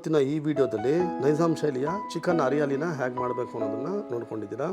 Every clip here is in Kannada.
ಇವತ್ತಿನ ಈ ವಿಡಿಯೋದಲ್ಲಿ ನೈಜಾಮ್ ಶೈಲಿಯ ಚಿಕನ್ ಹರಿಯಾಲಿನ ಹೇಗೆ ಮಾಡಬೇಕು ಅನ್ನೋದನ್ನ ನೋಡ್ಕೊಂಡಿದ್ದೀರಾ.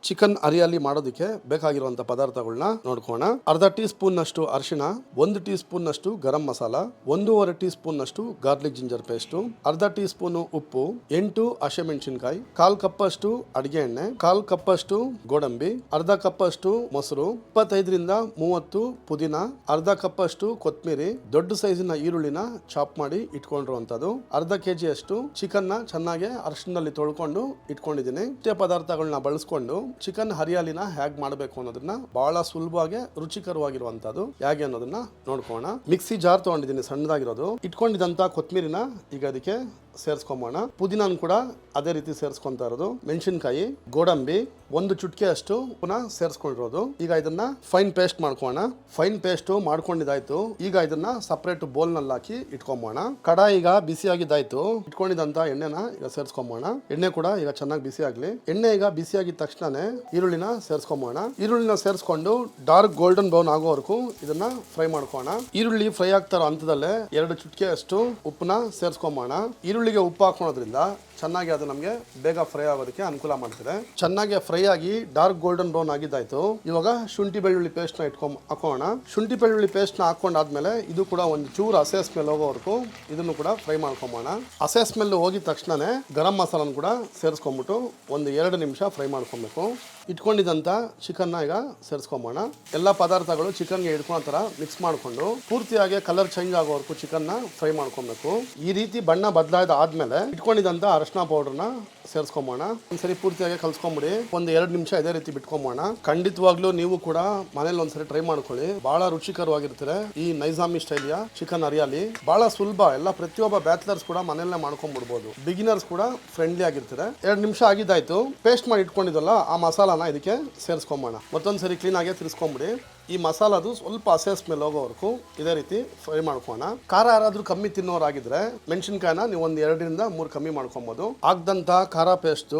ಚಿಕನ್ ಹರಿಯಾಲಿ ಮಾಡೋದಕ್ಕೆ ಬೇಕಾಗಿರುವಂತ ಪದಾರ್ಥಗಳನ್ನ ನೋಡ್ಕೋಣ. ಅರ್ಧ ಟೀ ಸ್ಪೂನ್ ನಷ್ಟು ಅರಿಶಿಣ, 1 ಟೀ ಸ್ಪೂನ್ ನಷ್ಟು ಗರಂ ಮಸಾಲ, 1.5 ಟೀ ಸ್ಪೂನ್ ನಷ್ಟು ಗಾರ್ಲಿಕ್ ಜಿಂಜರ್ ಪೇಸ್ಟ್, ಅರ್ಧ ಟೀ ಸ್ಪೂನ್ ಉಪ್ಪು, 8 ಹಸಿಮೆಣಸಿನಕಾಯಿ, 1/4 ಕಪ್ ಅಷ್ಟು ಅಡಿಗೆ ಎಣ್ಣೆ, 1/4 ಕಪ್ ಅಷ್ಟು ಗೋಡಂಬಿ, ಅರ್ಧ ಕಪ್ ಅಷ್ಟು ಮೊಸರು, 25 ರಿಂದ 30 ಪುದೀನ, ಅರ್ಧ ಕಪ್ ಅಷ್ಟು ಕೊತ್ತಂಬರಿ, ದೊಡ್ಡ ಸೈಜಿನ ಈರುಳ್ಳಿನ ಚಾಪ್ ಮಾಡಿ ಇಟ್ಕೊಂಡಿರುವಂತದ್ದು, ಅರ್ಧ ಕೆಜಿ ಅಷ್ಟು ಚಿಕನ್ ನ ಚೆನ್ನಾಗಿ ಅರಿಶಿಣದಲ್ಲಿ ತೊಳ್ಕೊಂಡು ಇಟ್ಕೊಂಡಿದ್ದೀನಿ. ಇಷ್ಟೇ ಪದಾರ್ಥಗಳನ್ನ ಬಳಸ್ಕೊಂಡು ಚಿಕನ್ ಹರಿಯಾಲಿನ ಹೇಗೆ ಮಾಡಬೇಕು ಅನ್ನೋದನ್ನ ಬಹಳ ಸುಲಭವಾಗಿ ರುಚಿಕರವಾಗಿರುವಂತದ್ದು ಹೇಗೆ ಅನ್ನೋದನ್ನ ನೋಡ್ಕೋಣ. ಮಿಕ್ಸಿ ಜಾರ್ ತಗೊಂಡಿದ್ದೀನಿ ಸಣ್ಣದಾಗಿರೋದು. ಇಟ್ಕೊಂಡಿದ್ದಂತ ಕೊತ್ತಂಬರಿನ ಈಗ ಅದಕ್ಕೆ ಸೇರಿಸ್ಕೊಂಬೋಣ. ಪುದೀನನ್ ಕೂಡ ಅದೇ ರೀತಿ ಸೇರಿಸ್ಕೊಂತಾ ಇರೋದು. ಮೆಣಸಿನಕಾಯಿ, ಗೋಡಂಬಿ, 1 ಚುಟ್ಕೆ ಅಷ್ಟು ಪುನಃ ಸೇರಿಸ್ಕೊಂಡಿರೋದು. ಈಗ ಇದನ್ನ ಫೈನ್ ಪೇಸ್ಟ್ ಮಾಡ್ಕೋಣ. ಫೈನ್ ಪೇಸ್ಟ್ ಮಾಡ್ಕೊಂಡಿದ್ದಾಯ್ತು. ಈಗ ಇದನ್ನ ಸಪರೇಟ್ ಬೌಲ್ ನಲ್ಲಿ ಹಾಕಿ ಇಟ್ಕೊಂಬೋಣ. ಕಡಾಯಿ ಈಗ ಬಿಸಿ ಆಗಿದ್ದಾಯ್ತು. ಇಟ್ಕೊಂಡಿದ್ದಂತ ಎಣ್ಣೆನ ಈಗ ಸೇರಿಸ್ಕೊಂಬೋಣ. ಎಣ್ಣೆ ಕೂಡ ಈಗ ಚೆನ್ನಾಗಿ ಬಿಸಿ ಆಗ್ಲಿ. ಎಣ್ಣೆ ಈಗ ಬಿಸಿ ಆಗಿದ ತಕ್ಷಣನೇ ಈರುಳ್ಳಿನ ಸೇರಿಸ್ಕೊಂಬೋಣ. ಈರುಳ್ಳಿನ ಸೇರಿಸ್ಕೊಂಡು ಡಾರ್ಕ್ ಗೋಲ್ಡನ್ ಬ್ರೌನ್ ಆಗೋವರೆಗೂ ಇದನ್ನ ಫ್ರೈ ಮಾಡ್ಕೋಣ. ಈರುಳ್ಳಿ ಫ್ರೈ ಆಗ್ತಾರೋ ಹಂತದಲ್ಲೇ 2 ಚುಟ್ಕೆ ಅಷ್ಟು ಉಪ್ಪನ್ನ ಸೇರಿಸ್ಕೊಂಬೋಣ. ಈರುಳ್ಳಿಗೆ ಉಪ್ಪು ಹಾಕೋದ್ರಿಂದ ಚೆನ್ನಾಗಿ ಅದು ನಮಗೆ ಬೇಗ ಫ್ರೈ ಆಗೋದಕ್ಕೆ ಅನುಕೂಲ ಮಾಡ್ತಿದೆ. ಚೆನ್ನಾಗಿ ಫ್ರೈ ಆಗಿ ಡಾರ್ಕ್ ಗೋಲ್ಡನ್ ಬ್ರೌನ್ ಆಗಿದ್ದಾಯ್ತು. ಇವಾಗ ಶುಂಠಿ ಬೆಳ್ಳುಳ್ಳಿ ಪೇಸ್ಟ್ ನ ಹಾಕೋಣ. ಶುಂಠಿ ಬೆಳ್ಳುಳ್ಳಿ ಪೇಸ್ಟ್ ನ ಹಾಕೊಂಡಾದ್ಮೇಲೆ ಇದು ಕೂಡ ಒಂದು ಚೂರು ಹಸೆ ಸ್ಮೆಲ್ ಹೋಗೋವರೆಗೂ ಇದನ್ನು ಕೂಡ ಫ್ರೈ ಮಾಡ್ಕೊಂಬೋಣ. ಹಸೆ ಸ್ಮೆಲ್ ಹೋಗಿದ ತಕ್ಷಣನೇ ಗರಂ ಮಸಾಲನ ಕೂಡ ಸೇರಿಸ್ಕೊಂಡ್ಬಿಟ್ಟು ಒಂದು 2 ನಿಮಿಷ ಫ್ರೈ ಮಾಡ್ಕೊಬೇಕು. ಇಟ್ಕೊಂಡಿದ್ದಂತ ಚಿಕನ್ ಈಗ ಸೇರಿಸ್ಕೊಂಬೋಣ. ಎಲ್ಲ ಪದಾರ್ಥಗಳು ಚಿಕನ್ಗೆ ಹಿಡ್ಕೊಳ್ಳೋ ತರ ಮಿಕ್ಸ್ ಮಾಡ್ಕೊಂಡು ಪೂರ್ತಿಯಾಗಿ ಕಲರ್ ಚೇಂಜ್ ಆಗೋವರೆಗೂ ಚಿಕನ್ ನ ಫ್ರೈ ಮಾಡ್ಕೊಬೇಕು. ಈ ರೀತಿ ಬಣ್ಣ ಬದಲಾದ ಆದ್ಮೇಲೆ ಇಟ್ಕೊಂಡಿದ್ದಂತ ಅರಿಶಿನ ಪೌಡರ್ನ ಸೇರಿಸ್ಕೊಂಬೋಣ. ಒಂದ್ಸರಿ ಪೂರ್ತಿಯಾಗಿ ಕಲ್ಸ್ಕೊಂಬಿಡಿ. ಒಂದು 2 ನಿಮಿಷ ಇದೇ ರೀತಿ ಬಿಟ್ಕೊಂಬೋಣ. ಖಂಡಿತವಾಗ್ಲೂ ನೀವು ಕೂಡ ಮನೇಲಿ ಒಂದ್ಸರಿ ಟ್ರೈ ಮಾಡ್ಕೊಳ್ಳಿ. ಬಹಳ ರುಚಿಕರವಾಗಿರ್ತಾರೆ ಈ ನೈಜಾಮಿ ಸ್ಟೈಲಿಯ ಚಿಕನ್ ಹರಿಯಾಲಿ. ಬಹಳ ಸುಲಭ. ಎಲ್ಲ ಪ್ರತಿಯೊಬ್ಬ ಬ್ಯಾಚಲರ್ಸ್ ಕೂಡ ಮನೆಯಲ್ಲೇ ಮಾಡ್ಕೊಂಡ್ಬಿಡ್ಬೋದು. ಬಿಗಿನರ್ಸ್ ಕೂಡ ಫ್ರೆಂಡ್ಲಿ ಆಗಿರ್ತಾರೆ. 2 ನಿಮಿಷ ಆಗಿದ್ದಾಯ್ತು. ಪೇಸ್ಟ್ ಮಾಡಿ ಇಟ್ಕೊಂಡಿದ್ದಲ್ಲ ಆ ಮಸಾಲಾನ ಇದಕ್ಕೆ ಸೇರಿಸ್ಕೊಂಬೋಣ. ಮತ್ತೊಂದ್ಸರಿ ಕ್ಲೀನ್ ಆಗಿ ತಿರ್ಸ್ಕೊಂಬಿಡಿ. ಈ ಮಸಾಲದು ಸ್ವಲ್ಪ ಹಸೆ ಸ್ಮೆಲ್ ಹೋಗೋವರೆಗೂ ಇದೇ ರೀತಿ ಫ್ರೈ ಮಾಡ್ಕೋಣ. ಖಾರ ಯಾರಾದ್ರೂ ಕಮ್ಮಿ ತಿನ್ನೋರಾಗಿದ್ರೆ ಮೆಣಸಿನಕಾಯಿನ ನೀವು ಒಂದು 2 ರಿಂದ 3 ಕಮ್ಮಿ ಮಾಡ್ಕೊಬಹುದು. ಆಗದಂತ ಖಾರ ಪೇಸ್ಟ್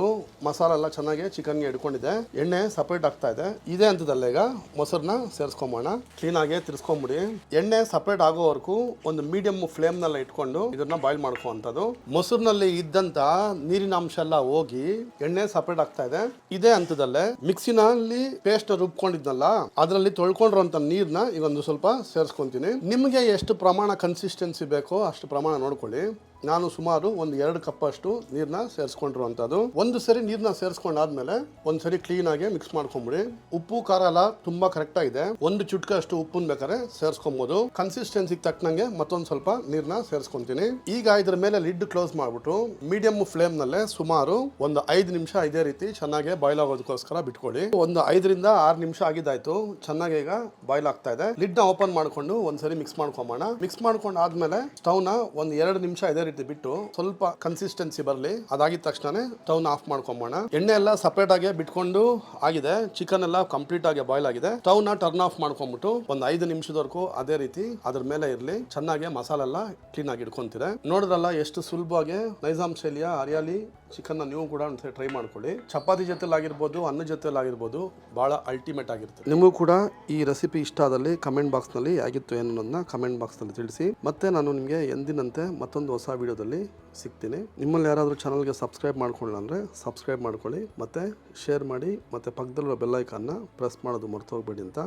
ಮಸಾಲ ಎಲ್ಲ ಚೆನ್ನಾಗಿ ಚಿಕನ್ಗೆ ಹಿಡ್ಕೊಂಡಿದೆ. ಎಣ್ಣೆ ಸಪರೇಟ್ ಆಗ್ತಾ ಇದೆ. ಇದೇ ಹಂತದಲ್ಲೇ ಈಗ ಮೊಸರನ್ನ ಸೇರಿಸ್ಕೊಂಬೋಣ. ಕ್ಲೀನ್ ಆಗಿ ತಿರ್ಸ್ಕೊಂಬಿಡಿ. ಎಣ್ಣೆ ಸಪರೇಟ್ ಆಗೋವರೆಗೂ ಒಂದು ಮೀಡಿಯಂ ಫ್ಲೇಮ್ ನಲ್ಲಿ ಇಟ್ಕೊಂಡು ಇದನ್ನ ಬಾಯ್ಲ್ ಮಾಡ್ಕೋವಂಥದ್ದು. ಮೊಸರಿನಲ್ಲಿ ಇದ್ದಂತ ನೀರಿನ ಅಂಶ ಎಲ್ಲ ಹೋಗಿ ಎಣ್ಣೆ ಸಪರೇಟ್ ಆಗ್ತಾ ಇದೆ. ಇದೇ ಹಂತದಲ್ಲೇ ಮಿಕ್ಸಿನಲ್ಲಿ ಪೇಸ್ಟ್ ರುಬ್ಕೊಂಡಿದ್ನಲ್ಲ ಅದರಲ್ಲಿ ತೊಳ್ಕೊಂಡಿರೋಂಥ ನೀರ್ನ ಈಗ ಒಂದು ಸ್ವಲ್ಪ ಸೇರಿಸ್ಕೊಂತೀನಿ. ನಿಮಗೆ ಎಷ್ಟು ಪ್ರಮಾಣ ಕನ್ಸಿಸ್ಟೆನ್ಸಿ ಬೇಕೋ ಅಷ್ಟು ಪ್ರಮಾಣ ನೋಡ್ಕೊಳ್ಳಿ. ನಾನು ಸುಮಾರು ಒಂದು 2 ಕಪ್ ಅಷ್ಟು ನೀರ್ನ ಸೇರಿಸ್ಕೊಂಡಿರುವಂತದ್ದು. ಒಂದು ಸರಿ ನೀರ್ನ ಸೇರಿಸ್ಕೊಂಡಾದ್ಮೇಲೆ ಒಂದ್ಸರಿ ಕ್ಲೀನ್ ಆಗಿ ಮಿಕ್ಸ್ ಮಾಡ್ಕೊಂಬಿಡಿ. ಉಪ್ಪು ಖಾರ ಎಲ್ಲ ತುಂಬಾ ಕರೆಕ್ಟ್ ಆಗಿದೆ. 1 ಚುಟ್ಕೆ ಅಷ್ಟು ಉಪ್ಪನ್ ಬೇಕಾದ್ರೆ ಸೇರಿಸ್ಕೊಬಹುದು. ಕನ್ಸಿಸ್ಟೆನ್ಸಿಗೆ ತಕ್ಕನಂಗೆ ಮತ್ತೊಂದು ಸ್ವಲ್ಪ ನೀರ್ನ ಸೇರಿಸ್ಕೊಂತೀನಿ. ಈಗ ಇದ್ರ ಮೇಲೆ ಲಿಡ್ ಕ್ಲೋಸ್ ಮಾಡ್ಬಿಟ್ಟು ಮೀಡಿಯಂ ಫ್ಲೇಮ್ ನಲ್ಲೇ ಸುಮಾರು ಒಂದು 5 ನಿಮಿಷ ಇದೇ ರೀತಿ ಚೆನ್ನಾಗಿ ಬಾಯ್ಲ್ ಆಗೋದಕ್ಕೋಸ್ಕರ ಬಿಟ್ಕೊಳ್ಳಿ. ಒಂದು 5 ರಿಂದ 6 ನಿಮಿಷ ಆಗಿದ್ದಾಯ್ತು. ಚೆನ್ನಾಗಿ ಈಗ ಬಾಯ್ಲ್ ಆಗ್ತಾ ಇದೆ. ಲಿಡ್ ನ ಓಪನ್ ಮಾಡ್ಕೊಂಡು ಒಂದ್ಸರಿ ಮಿಕ್ಸ್ ಮಾಡ್ಕೊಂಬೋಣ. ಮಿಕ್ಸ್ ಮಾಡ್ಕೊಂಡ್ ಆದ್ಮೇಲೆ ಸ್ಟವ್ ನ ಒಂದು 2 ನಿಮಿಷ ಇದೇ ಬಿಟ್ಟು ಸ್ವಲ್ಪ ಕನ್ಸಿಸ್ಟೆನ್ಸಿ ಬರಲಿ. ಅದಾಗಿದ ತಕ್ಷಣ ಸ್ಟವ್ ನ ಆಫ್ ಮಾಡ್ಕೊಂಬೋಣ. ಎಣ್ಣೆ ಎಲ್ಲ ಸಪರೇಟ್ ಆಗಿ ಬಿಟ್ಕೊಂಡು ಆಗಿದೆ. ಚಿಕನ್ ಎಲ್ಲ ಕಂಪ್ಲೀಟ್ ಆಗಿ ಬಾಯ್ಲ್ ಆಗಿದೆ. ಸ್ಟವ್ ನ ಟರ್ನ್ ಆಫ್ ಮಾಡ್ಕೊಂಡ್ಬಿಟ್ಟು ಒಂದು 5 ನಿಮಿಷದವರೆಗೂ ಅದೇ ರೀತಿ ಅದ್ರ ಮೇಲೆ ಇರ್ಲಿ. ಚೆನ್ನಾಗಿ ಮಸಾಲೆ ಎಲ್ಲ ಕ್ಲೀನ್ ಆಗಿ ಇಟ್ಕೊಂತೀರಾ. ನೋಡಿದ್ರಲ್ಲ ಎಷ್ಟು ಸುಲಭವಾಗಿ ನೈಜಾಮ್ ಶೈಲಿಯ ಹರಿಯಾಲಿ ಚಿಕನ್ ನ ನೀವು ಕೂಡ ಒಂದ್ಸರಿ ಟ್ರೈ ಮಾಡ್ಕೊಳ್ಳಿ. ಚಪಾತಿ ಜೊತೆಲಿ ಆಗಿರ್ಬೋದು, ಅನ್ನ ಜೊತೆಲಿ ಆಗಿರ್ಬೋದು, ಬಹಳ ಅಲ್ಟಿಮೇಟ್ ಆಗಿರುತ್ತೆ. ನಿಮಗೂ ಕೂಡ ಈ ರೆಸಿಪಿ ಇಷ್ಟ ಆದಲ್ಲಿ ಕಮೆಂಟ್ ಬಾಕ್ಸ್ ನಲ್ಲಿ ಆಗಿತ್ತು ಏನನ್ನ ಕಮೆಂಟ್ ಬಾಕ್ಸ್ ನಲ್ಲಿ ತಿಳಿಸಿ. ಮತ್ತೆ ನಾನು ನಿಮಗೆ ಎಂದಿನಂತೆ ಮತ್ತೊಂದು ಹೊಸ ವಿಡಿಯೋದಲ್ಲಿ ಸಿಗ್ತೀನಿ. ನಿಮ್ಮಲ್ಲಿ ಯಾರಾದರೂ ಚಾನಲ್ಗೆ ಸಬ್ಸ್ಕ್ರೈಬ್ ಮಾಡ್ಕೊಳ್ಳಿ ಅಂದರೆ ಸಬ್ಸ್ಕ್ರೈಬ್ ಮಾಡ್ಕೊಳ್ಳಿ, ಮತ್ತೆ ಶೇರ್ ಮಾಡಿ, ಮತ್ತೆ ಪಕ್ಕದಲ್ಲಿರೋ ಬೆಲ್ ಐಕಾನ್ನ ಪ್ರೆಸ್ ಮಾಡೋದು ಮರ್ತೋಗ್ಬೇಡಿ ಅಂತ